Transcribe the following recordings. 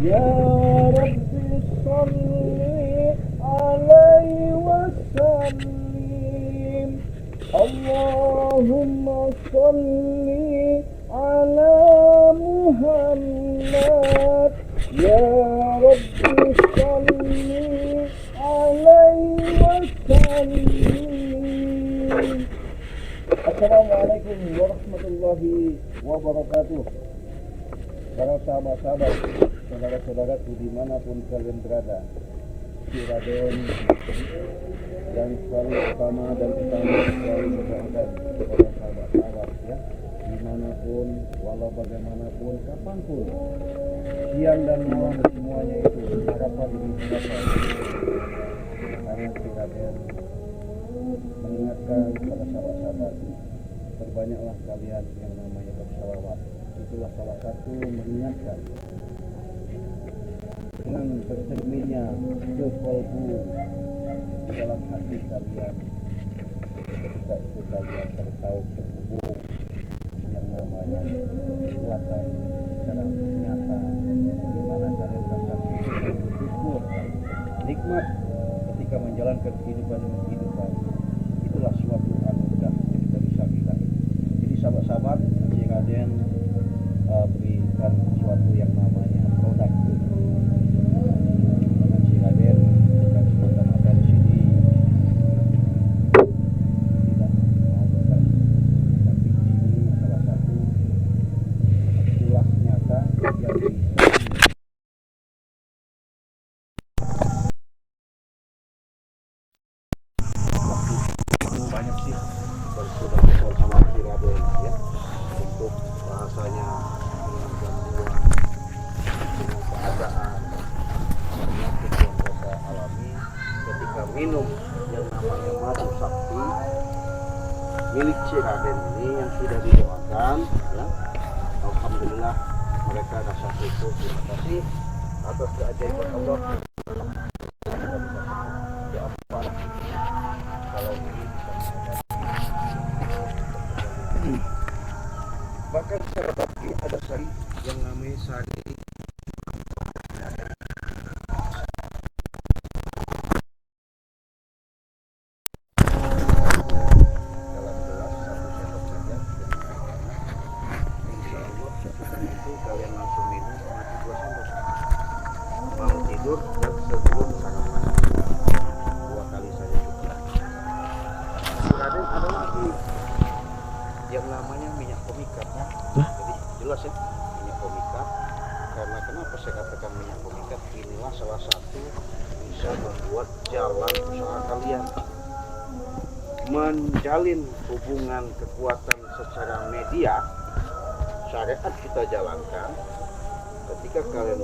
Ya Rabbi salli alaihi wasallim. Allahumma salli ala Muhammad. Ya Rabbi salli alaihi wasallim. Assalamualaikum warahmatullahi wabarakatuh. Para sahabat-sahabat, saudara-saudaraku dimanapun kalian berada, si Raden yang selalu utama dan utama selalu berdoakan kepada sahabat-sahabat ya, dimanapun, walau bagaimanapun, kapanpun, siang dan malam semuanya itu harapan ini tercapai. Karena si Raden mengingatkan kepada sahabat-sahabat, berbanyaklah kalian yang namanya bersalawat. Itulah salah satu mengingatkan dengan bercerminnya ke kolbu dalam hati kalian, ketika itu kalian tertaut terhubung yang namanya kekuatan secara nyata, di mana kalian rasakan bersyukur nikmat ketika menjalankan kehidupan. Itulah suatu anugerah yang kita bisa bilang. Jadi sahabat-sahabat, si Raden berikan suatu yang namanya produk dengan si Raden dengan semata-mata di sini tidak mau berkata, tapi di sini salah satu itulah nyata yang bisa banyak sih bersudah bersama si Raden ya, untuk bahasanya dengan keadaan penyakit yang mereka alami ketika minum yang namanya madu sakti milik si Raden ini yang sudah didoakan ya. Alhamdulillah mereka rasa syukur, terima kasih atas keajaiban Allah. Bahkan secara bakti ada sari yang namanya sari dalam gelas 1 sendok saja, insya Allah sesudah itu kalian langsung minum mati 2 sendok mau tidur dan sebelum sarapan 2 kali saja cukup. Raden ada lagi yang namanya minyak pemikat ya. Jadi jelas ya, minyak pemikat. Karena kenapa saya katakan minyak pemikat? Inilah salah satu bisa membuat jalan usaha kalian, menjalin hubungan kekuatan secara media. Syariat kita jalankan ketika kalian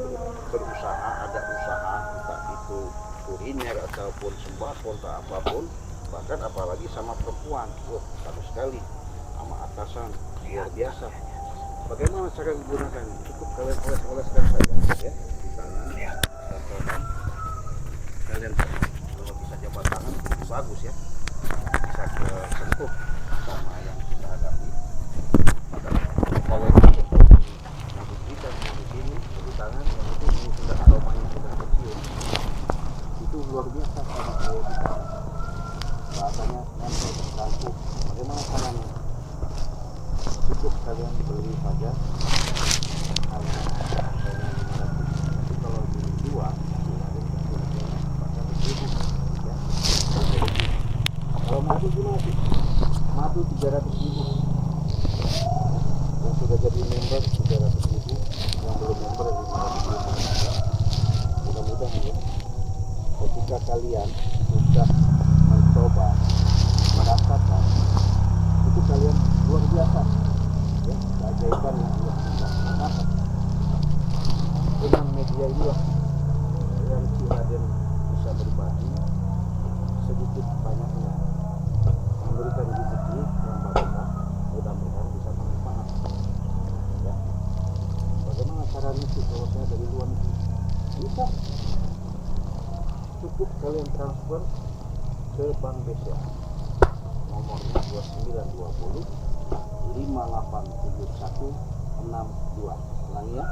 berusaha, ada usaha entah itu kuliner ataupun sembako atau apapun, bahkan apalagi sama perempuan, bagus sekali, sama atasan luar biasa. Bagaimana cara menggunakan? Cukup kalian oles-oleskan saja ya di tangan dan tangan. Kalian kalau bisa jabat tangan bagus ya, bisa sentuh sama yang kita hadapi. Maka kalau itu madu kita di sini di tangan, yang itu ini sudah aromanya sudah kecil, itu luar biasa sama saya di tangan. Bahasanya nempel tercampur. Bagaimana caranya? Cukup kalian beli saja hanya harganya 500, tapi kalau beli 2 ada bahkan 1000 ya. Kalau madu gimana sih? Madu 300.000 yang sudah jadi member 300.000, yang belum member 500.000 ya. Mudah-mudahan ya ketika kalian sudah mencoba merasakan itu kalian luar biasa ya, keajaiban yang luar biasa. Kenapa? Dengan media inilah yang si Raden bisa berbagi sedikit banyaknya, memberikan rezeki yang barokah, mudah-mudahan bisa bermanfaat ya. Bagaimana caranya sih kalau saya dari luar negeri? Bisa, cukup kalian transfer ke Bank BCA, nomornya 2920 587162. Ulangi ya,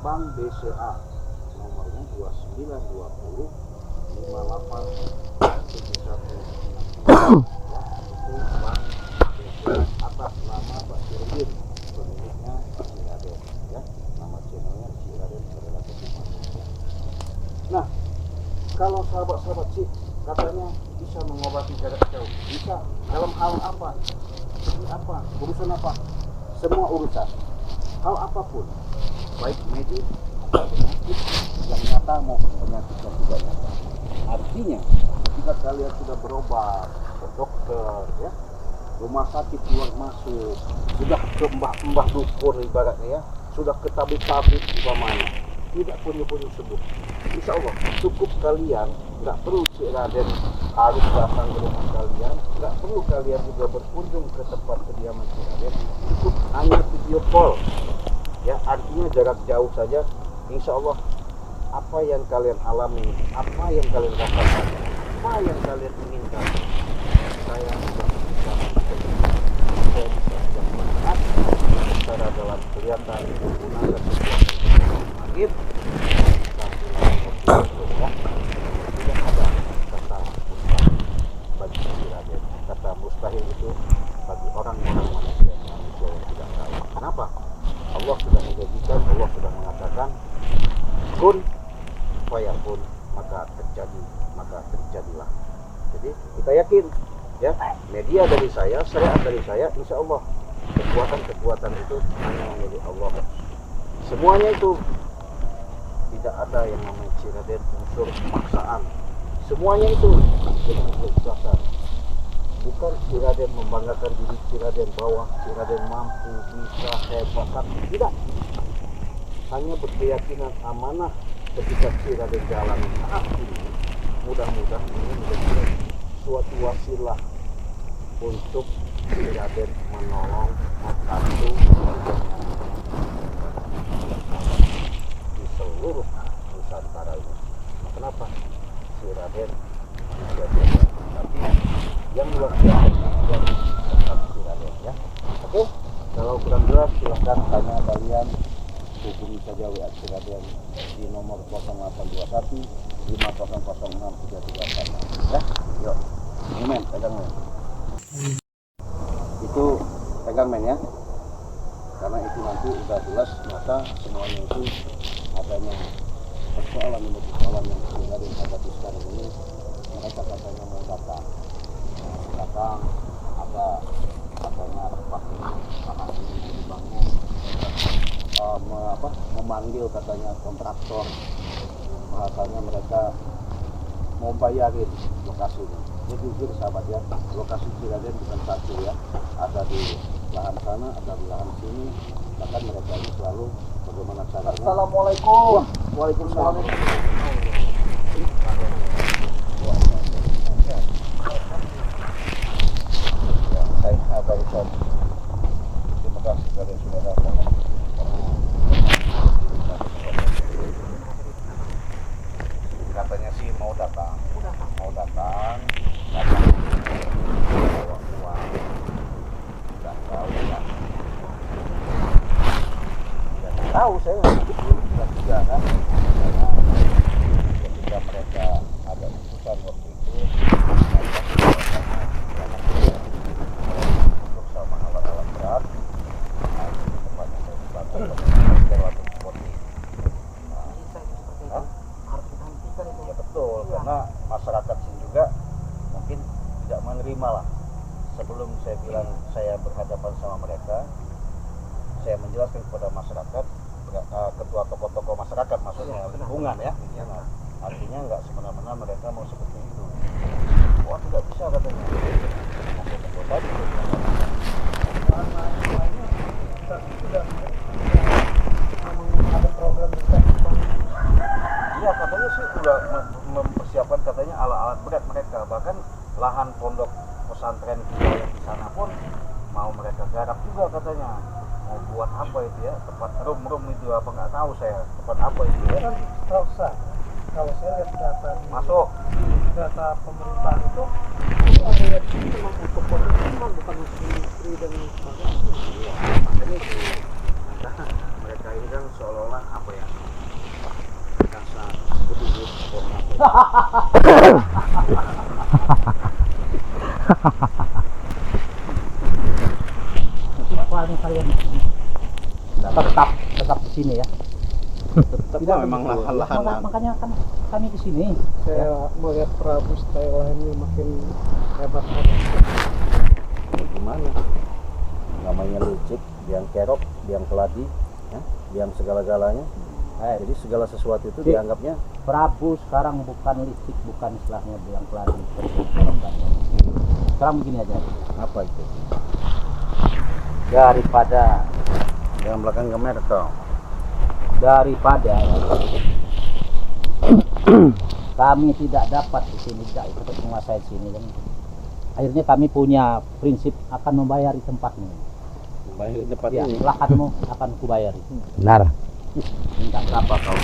Bank BCA nomornya 2920 5871 ya, itu Bank BCA atas nama Basirudin, pemiliknya Si Raden ya, nama channelnya Si Raden adalah Ketupat ya. Nah, kalau sahabat-sahabat sih katanya bisa mengobati jarak jauh, bisa dalam hal apa? Ini apa? Urusan apa? Semua urusan, hal apapun, baik medis atau penyakit yang nyata maupun penyakit yang tidak nyata. Artinya, jika kalian sudah berobat ke dokter, ya, rumah sakit keluar masuk, sudah ke mbah-mbah dukun ibaratnya ya, sudah ke tabib-tabib umpamanya, tidak punya sembuh. Insya Allah cukup kalian, nggak perlu si Raden harus datang ke rumah kalian, nggak perlu kalian juga berkunjung ke tempat kediaman si Raden, cukup hanya video call ya, artinya jarak jauh saja. Insya Allah apa yang kalian alami, apa yang kalian rasakan, apa yang kalian inginkan, saya sudah bisa saya bisa melihat secara dalam kelihatan menggunakan sebuah magnet. Tidak ada kata mustahil bagi si Raden. Kata mustahil itu bagi orang-orang manusia yang tidak tahu. Kenapa? Allah sudah menjanjikan, Allah sudah mengatakan kun fayakun, maka terjadilah. Jadi kita yakin ya, media dari saya, syariat dari saya, insya Allah kekuatan itu hanya milik Allah. Semuanya itu tidak ada yang namanya si Raden unsur pemaksaan. Semuanya itu dengan keikhlasan. Bukan si Raden membanggakan diri si Raden bahwa si Raden mampu, bisa, hebat, tapi tidak. Hanya berkeyakinan amanah ketika si Raden jalan saat ini, mudah-mudahan ini menjadi suatu wasilah untuk si Raden menolong, membantu di seluruh Nusantara ini. Nah, kenapa si Raden menjadi tapi yang luar biasa yang tetap si Raden ya. Oke, kalau kurang jelas silahkan tanya kalian, hubungi saja WA si Raden di nomor 0821 5006 338 ya. Yuk, ini men, pegang men. Itu pegang men ya, karena itu nanti udah jelas nyata semuanya itu adanya persoalan yang sudah dihadapi sekarang ini. Mereka katanya mau datang ada katanya tempat ini, tanah ini dibangun, memanggil katanya kontraktor, bahasanya mereka mau bayarin lokasinya. Ini jujur sahabat ya, lokasi Ciraden bukan satu ya, ada di lahan sana, ada di lahan sini, bahkan mereka ini selalu bagaimana caranya. Assalamualaikum. Waalaikumsalam. Saya barusan terima kasih kepada sudah datang. Katanya sih mau datang bawa uang, nggak tahu ya. Nggak tahu saya juga kan, karena ketika mereka ada urusan waktu itu untuk sama alat-alat berat, tempatnya saya dibakar lewat seperti ya betul, karena masyarakat sini juga mungkin tidak menerima lah. Sebelum saya bilang saya berhadapan sama mereka, saya menjelaskan kepada masyarakat, ketua tokoh masyarakat maksudnya lingkungan ya, artinya nggak semena-mena mereka mau seperti itu. Wah tidak bisa katanya. Iya katanya sih udah mempersiapkan katanya alat-alat berat mereka, bahkan lahan pondok pesantren kita yang di sana pun mau mereka garap juga katanya. Mau buat apa itu ya, tempat room itu apa nggak tahu saya, tempat apa itu ya. Kan tidak usah. Kalau saya lihat data Masuk. Data pemerintahan itu ada yang memang untuk pemukiman, bukan untuk industri dan sebagainya. Iya, makanya itu mereka ini kan seolah-olah apa ya, Paling kalian tetap di sini ya. Tetap memang lahan-lahan. Makanya kan kami di sini. Saya melihat Prabu style ini makin hebat. Gimana? Namanya licik, biang kerok, biang keladi, ya? Biang segala-galanya. Jadi segala sesuatu itu dianggapnya Prabu sekarang bukan licik, bukan istilahnya bilang keladi. Sekarang begini aja. apa itu? Daripada Yang belakang gemer kau. kami tidak dapat di sini, tidak ikut menguasai sini, dan akhirnya kami punya prinsip akan membayar di tempat ini. Bayar di tempat Ya, ini. lahanmu akan kubayar. Benar. Minta berapa kau?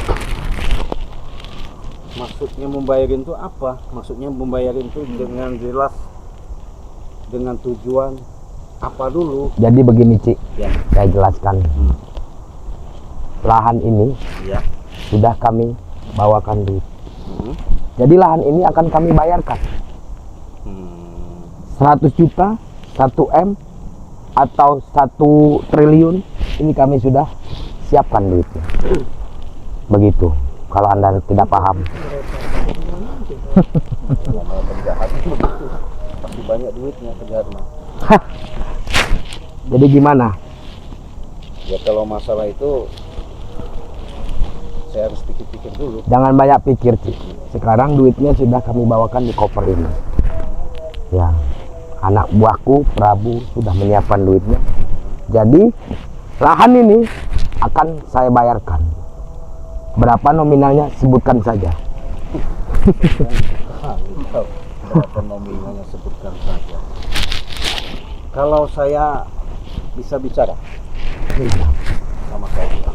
Maksudnya membayarin itu apa? Maksudnya membayarin itu dengan jelas, dengan tujuan apa dulu? Jadi begini, Cik, Ya. saya jelaskan. Lahan ini Ya. sudah kami bawakan duit. Hmm. Jadi lahan ini akan kami bayarkan. 100 juta, 1 M, atau 1 triliun, ini kami sudah siapkan duitnya. Begitu, kalau Anda tidak paham. Namanya penjahat itu begitu. Pasti banyak duitnya penjahat mah. Jadi gimana? Ya kalau masalah itu saya harus pikir-pikir dulu. Jangan banyak pikir, Cik. Sekarang duitnya sudah kami bawakan di koper ini. Ya, anak buahku Prabu sudah menyiapkan duitnya. Jadi lahan ini akan saya bayarkan. Berapa nominalnya sebutkan saja. Berapa nominalnya sebutkan saja. Kalau saya bisa bicara sama kalian,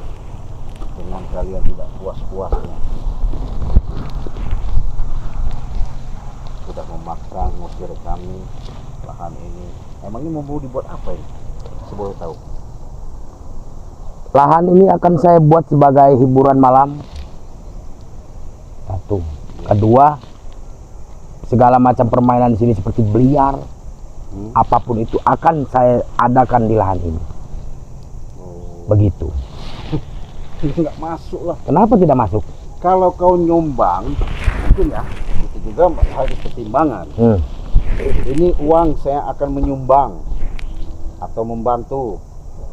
dengan kalian tidak puas-puasnya sudah memaksa ngusir kami lahan ini, emangnya mau dibuat apa ini? Saya boleh tahu. Lahan ini akan saya buat sebagai hiburan malam. Satu. Kedua, segala macam permainan di sini seperti biliar, apapun itu akan saya adakan di lahan ini. Begitu. Nggak masuk lah. Kenapa tidak masuk? Kalau kau nyumbang, mungkin ya itu juga harus pertimbangan. Ini uang saya akan menyumbang atau membantu,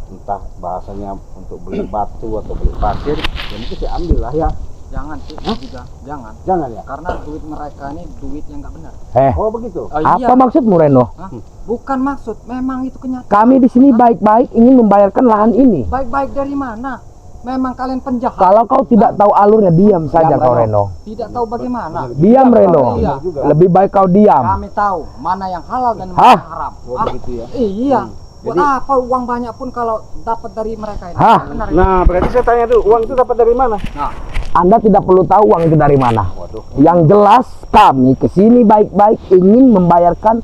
entah bahasanya untuk beli batu atau beli pasir, ya mungkin saya ambil lah ya. Jangan sih, juga jangan. Jangan ya. Karena duit mereka ini duit yang nggak benar. Oh begitu. Apa maksudmu, Reno? Hah? Bukan maksud, memang itu kenyataan. Kami di sini baik-baik ingin membayarkan lahan ini. Baik-baik dari mana? Memang kalian penjahat. Kalau kau tidak tahu alurnya, diam saja kau, Reno. Tidak tahu bagaimana. Diam, Reno. Iya. Lebih baik kau diam. Kami tahu mana yang halal dan mana Hah? yang haram. Oh begitu ya. Iya. Buat Jadi- apa uang banyak pun kalau dapat dari mereka ini? Hah? Benar ini. Nah berarti saya tanya dulu, uang itu dapat dari mana? Nah, Anda tidak perlu tahu uang itu dari mana. Waduh. Yang jelas kami kesini baik-baik ingin membayarkan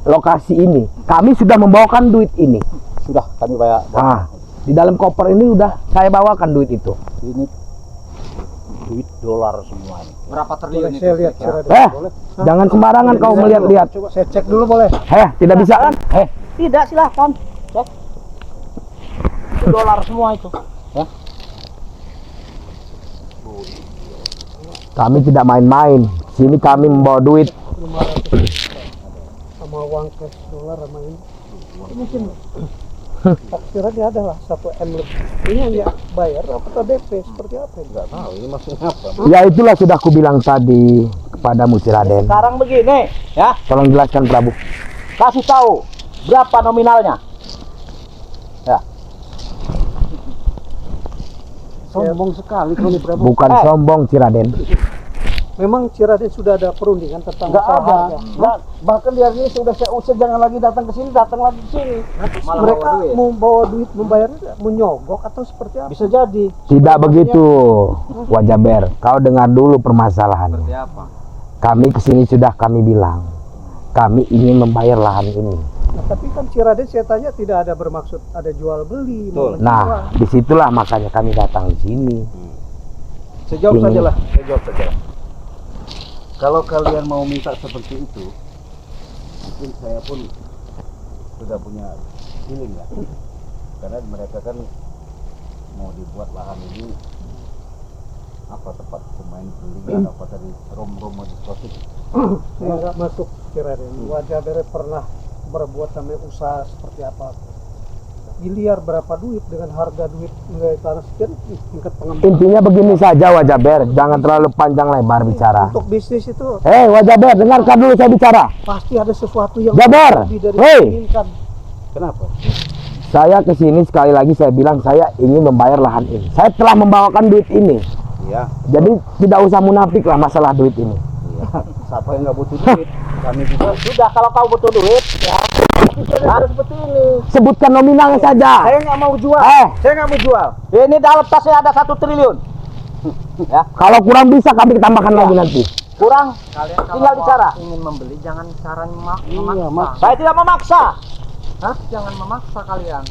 lokasi ini. Kami sudah membawakan duit ini. Sudah kami bayar. Nah, di dalam koper ini udah saya bawakan duit itu. Ini duit dolar semua ini. berapa triliun itu? saya lihat kira-kira? Jangan sembarangan kau melihat-lihat. Coba saya cek dulu boleh? Tidak bisa kan? Tidak, silahkan. Cek. Itu dolar semua itu. Ya. Kami tidak main-main. Sini kami membawa duit. 500 sama uang cash dolar sama ini. Mungkin taksirannya adalah 1 M lebih. Ini yang dia bayar atau DP seperti apa ini? Nggak tahu ini maksudnya apa. Ya itulah sudah kubilang tadi kepadamu, si Raden. Sekarang begini, ya. Tolong jelaskan, Prabu. Kasih tahu berapa nominalnya. Ya. Sombong sekali kau nih Prabu. Bukan sombong, si Raden. Memang Ciraden sudah ada perundingan tentang Nggak usaha ada. ya? Bahkan di hari ini sudah saya usir jangan lagi datang ke sini, datang lagi ke sini. Malah mereka mau bawa duit membayarnya menyogok atau seperti apa? Bisa jadi. Tidak begitu, Wajah Ber. Kau dengar dulu permasalahannya. Seperti apa? Kami kesini sudah kami bilang, kami ingin membayar lahan ini. Nah, tapi kan Ciraden saya tanya tidak ada bermaksud ada jual beli. Betul. Nah, disitulah makanya kami datang di sini. Saya jawab Ini. saja lah. Saya jawab saja lah. Kalau kalian mau minta seperti itu, mungkin saya pun sudah punya feeling ya. Karena mereka kan mau dibuat lahan ini apa tempat pemain berliga apa tadi rom-rom diskotik. Saya nggak masuk kira-kira. Wajah dari pernah berbuat namanya usaha seperti apa? Miliar berapa duit dengan harga duit nilai tanah sekian tingkat pengembangan. Intinya begini saja Wajah Ber, jangan terlalu panjang lebar bicara. Untuk bisnis itu Wajah Ber, dengarkan dulu saya bicara. pasti ada sesuatu yang Jabar, lebih dari hei. yang diinginkan. Kenapa? Saya kesini sekali lagi saya bilang saya ingin membayar lahan ini. Saya telah membawakan duit ini. Iya. Jadi tidak usah munafik lah masalah duit ini. Iya. Siapa yang nggak butuh duit? Kami juga. Sudah, kalau kau butuh duit, ya. Seperti ini. Sebutkan nominalnya saja. Saya nggak mau jual. Saya nggak mau jual. Ini dalam tasnya ada 1 triliun. Ya, Kalau kurang bisa kami tambahkan lagi nanti. kurang. Kalian kalau Tinggal mau bicara. ingin membeli jangan caranya Iya, memaksa. Mak. Saya tidak memaksa. Hah? Jangan memaksa kalian.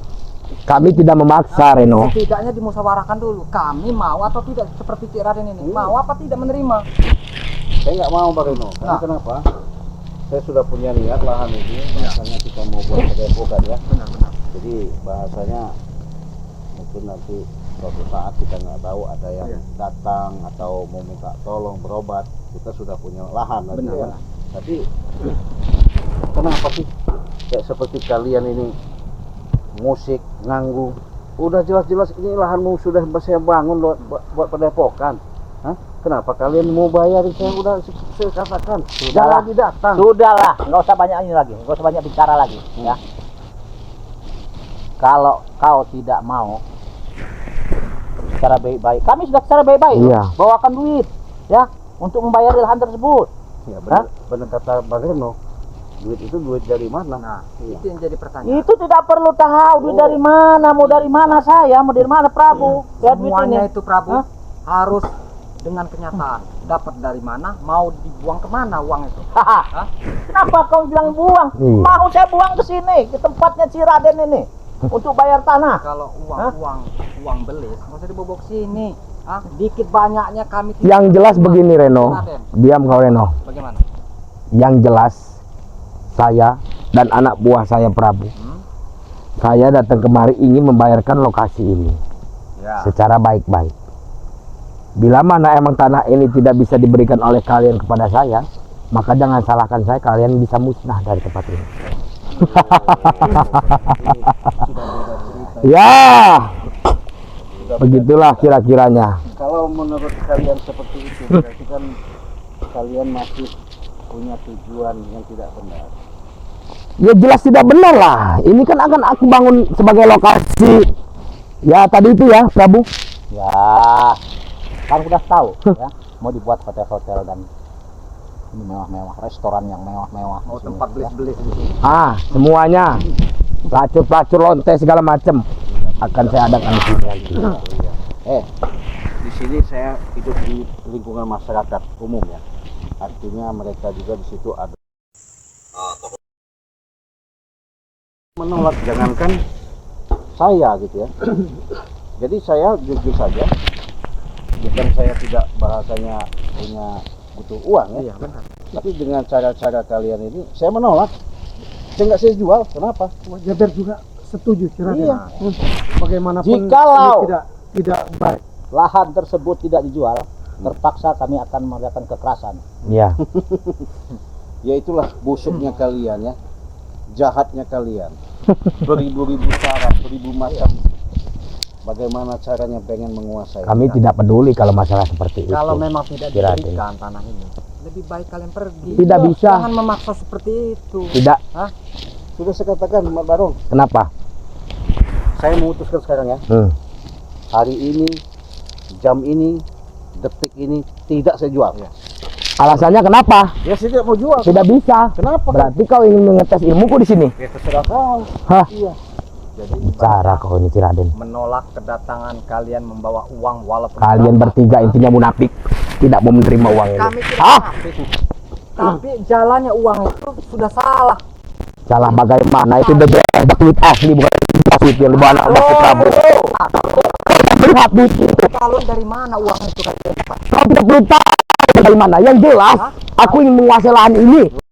Kami tidak memaksa Reno. Setidaknya dimusyawarahkan dulu. Kami mau atau tidak seperti Cik Raden ini. Mau apa tidak menerima? Saya nggak mau Pak Reno. Karena kenapa? Saya sudah punya niat lahan ini. Bahasanya kita mau buat padepokan ya. Benar-benar. Jadi bahasanya mungkin nanti suatu saat kita nggak tahu ada yang datang atau mau minta tolong berobat. Kita sudah punya lahan nanti ya. Tapi kenapa sih kayak seperti kalian ini musik nganggu? Udah jelas-jelas ini lahanmu sudah saya bangun buat padepokan. Hah? Kenapa kalian mau bayar? Saya udah saya katakan jangan lagi datang. Sudahlah, nggak usah banyak ini lagi, nggak usah banyak bicara lagi, ya. Kalau kau tidak mau secara baik-baik, kami sudah secara baik-baik Iya. bawakan duit, ya, untuk membayar lahan tersebut. Ya benar kata Bang Reno. Duit itu duit dari mana? Nah, Iya. itu yang jadi pertanyaan. Itu tidak perlu tahu duit dari mana, mau dari mana saya, mau dari mana Prabu, ya duit ini. Semuanya itu Prabu Hah? harus dengan kenyataan. Dapat dari mana, mau dibuang kemana uang itu? Haha. Kenapa kau bilang buang? Iya. Mau saya buang ke sini, ke tempatnya Cik Raden ini, untuk bayar tanah. Kalau Hah? uang beli, nggak usah dibawa ke sini. Ah, dikit banyaknya kami tidak Yang jelas menerima. begini Reno. Raden, Diam kau Reno. bagaimana? Yang jelas saya dan anak buah saya Prabu. Saya datang kemari ingin membayarkan lokasi ini Ya. secara baik-baik. Bila mana emang tanah ini tidak bisa diberikan oleh kalian kepada saya, maka jangan salahkan saya, kalian bisa musnah dari tempat ini. Ya, begitulah kira-kiranya. Kalau menurut kalian seperti itu, berarti kan kalian masih punya tujuan yang tidak benar. Ya jelas tidak benar lah. Ini kan akan aku bangun sebagai lokasi. Ya tadi itu ya Prabu. Ya, kan udah tahu, ya, mau dibuat hotel-hotel dan ini mewah-mewah, restoran yang mewah-mewah. Mau di sini, tempat ya. belis-belis di sini. Semuanya. Pelacur-pelacur lonte segala macam akan saya adakan di sini nanti. Di sini saya hidup di lingkungan masyarakat umum ya. Artinya mereka juga di situ ada menolak, jangankan saya gitu ya. Jadi saya jujur saja, bukan saya tidak bahasanya punya butuh uang ya. Iya, benar. Tapi dengan cara-cara kalian ini saya menolak. Saya jual. Kenapa? Jabar juga setuju Cik Raden. Iya. Bagaimanapun Jikalau- ini tidak baik. Lahan tersebut tidak dijual, terpaksa kami akan mengadakan kekerasan. Ya. Ya itulah busuknya kalian ya, jahatnya kalian, beribu-ribu cara, beribu macam. Bagaimana caranya pengen menguasai? Kami kita. tidak peduli kalau masalah seperti itu. Kalau memang tidak Cik Raden. diberikan tanah ini, lebih baik kalian pergi. Tidak bisa. Jangan memaksa seperti itu. Tidak. Sudah saya katakan, Mbak Barong, Kenapa? saya memutuskan sekarang ya, hari ini, jam ini, detik ini tidak saya jual. Alasannya kenapa? Ya saya tidak mau jual. Tidak bisa. Kenapa? Berarti kau ingin mengetes ilmuku di sini. Ya terserah kau. Hah? Iya. Jadi Cara kau ini Raden. menolak kedatangan kalian membawa uang walaupun Kalian berapa. bertiga intinya munafik, tidak mau menerima uang ini. Kami tidak Hah? munafik. Tapi jalannya uang itu sudah salah. Salah bagaimana? Itu the duit asli, bukan duit yang dibawa anak buah Prabu. Lihat duit itu. Kalau dari mana uang itu kalian dapat? Kau tidak perlu tahu dari mana. Yang jelas, Hah? Aku ingin menguasai lahan ini.